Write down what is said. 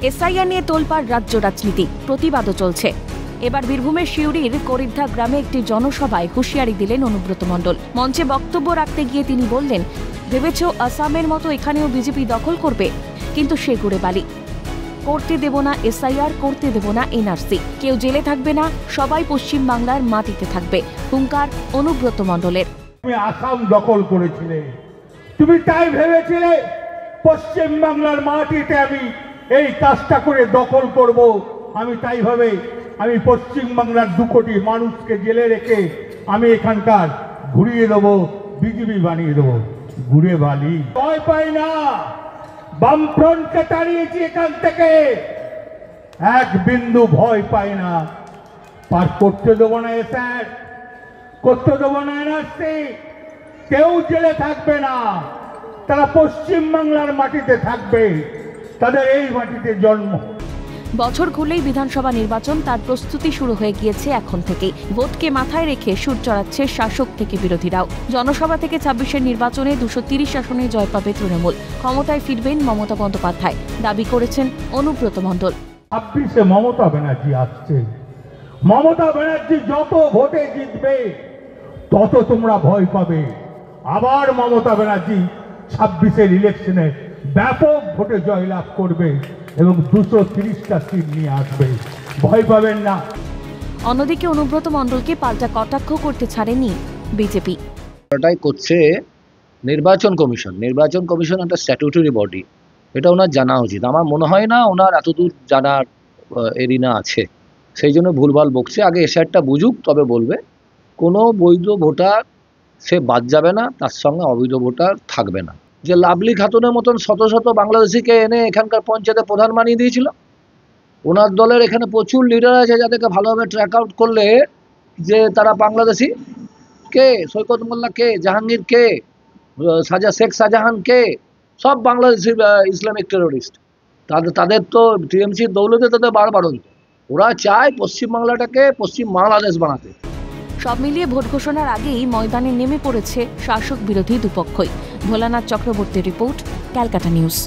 SIR নিয়ে তোলপাড় রাজ্য রাজনীতি, প্রতিবাদও চলছে। এবার বীরভূমের সিউড়ির করিদ্ধা গ্রামে একটি জনসভায় হুঁশিয়ারি দিলেন অনুব্রত মণ্ডল। মঞ্চে বক্তব্য রাখতে গিয়ে তিনি বললেন, ভেবেছ আসামের মতো এখানেও বিজেপি দখল করবে, কিন্তু সে গুড়ে বালি। করতে দেব না এসআইআর, করতে দেব না এনআরসি, কেউ জেলে থাকবে না, সবাই পশ্চিম বাংলার মাটিতে থাকবে, হুঙ্কার অনুব্রত মণ্ডলের। তুমি আসাম দখল করেছিলে, তুমি তাই ভেবেছিলে পশ্চিম বাংলার মাটিতে আমি এই কাজটা করে দখল করব। আমি তাই ভাবে আমি পশ্চিম বাংলার 2 কোটি মানুষকে জেলে রেখে আমি এখানকার ঘুরিয়ে দেবো, বিজেপি বানিয়ে দেবো। ঘুরে বালি, ভয় পাই না। বামফ্রন্টকে তাড়িয়েছি এখান থেকে, এক বিন্দু ভয় পাই না। পার করতে দেবো না এসআর, করতে দেবো না এনআরসি, কেউ জেলে থাকবে না, তারা পশ্চিম বাংলার মাটিতে থাকবে, তাদের এই মাটিতে জন্ম। বছর ঘুরলেই বিধানসভা নির্বাচন, তার প্রস্তুতি শুরু হয়ে গিয়েছে এখন থেকেই। ভোটকে মাথায় রেখে সুর চড়াচ্ছে শাসক থেকে বিরোধীরাও। জনসভা থেকে 26-এর নির্বাচনে 230 আসনে জয় পাবে তৃণমূল, ক্ষমতায় ফিরবেন মমতা বন্দ্যোপাধ্যায়, দাবি করেছেন অনুব্রত মণ্ডল। 26-এ মমতা ব্যানার্জি আসছে। মমতা ব্যানার্জি যত ভোটে জিতবে তত তোমরা ভয় পাবে। আবার মমতা ব্যানার্জি 26-এর ইলেকশনে ব্যাপক ভোটে জয়লাভ করবে এবং 230টা সিট নিয়ে আসবে, ভয় পাবেন না। অন্যদিকে অনুব্রত মণ্ডলকে পাল্টা কটাক্ষ করতে ছাড়েনি বিজেপি। এটাই করছে নির্বাচন কমিশন। নির্বাচন কমিশন একটা স্ট্যাটুটরি বডি, এটা ওনার জানা উচিত। আমার মনে হয় না ওনার এতদূর জানার এরিনা আছে, সেই জন্য ভুলভাল বকছে। আগে এসআরটা বুঝুক, তবে বলবে। কোনো বৈধ ভোটার সে বাদ যাবে না, তার সঙ্গে অবৈধ ভোটার থাকবে না। যে লাভলি খাতুনের মতন শত শত বাংলাদেশিকে এনে এখানকার পঞ্চায়েতে প্রধান বানিয়ে দিয়েছিল, ওনার দলের এখানে প্রচুর লিডার আছে যাদেরকে ভালোভাবে ট্র্যাক আউট করলে যে তারা বাংলাদেশি। কে? সৈকত মোল্লা কে, জাহাঙ্গীর কে, শেখ শাহজাহান কে, সব বাংলাদেশি ইসলামিক টেরোরিস্ট। তাদের তো টিএমসির দৌলতে তাদের বাড়ন্ত। ওরা চায় পশ্চিমবাংলাটাকে পশ্চিম বাংলাদেশ বানাতে। সব মিলিয়ে ভোট ঘোষণার আগেই ময়দানে নেমে পড়েছে শাসক বিরোধী দুপক্ষই। ভোলানাথ চক্রবর্তীর রিপোর্ট, ক্যালকাটা নিউজ।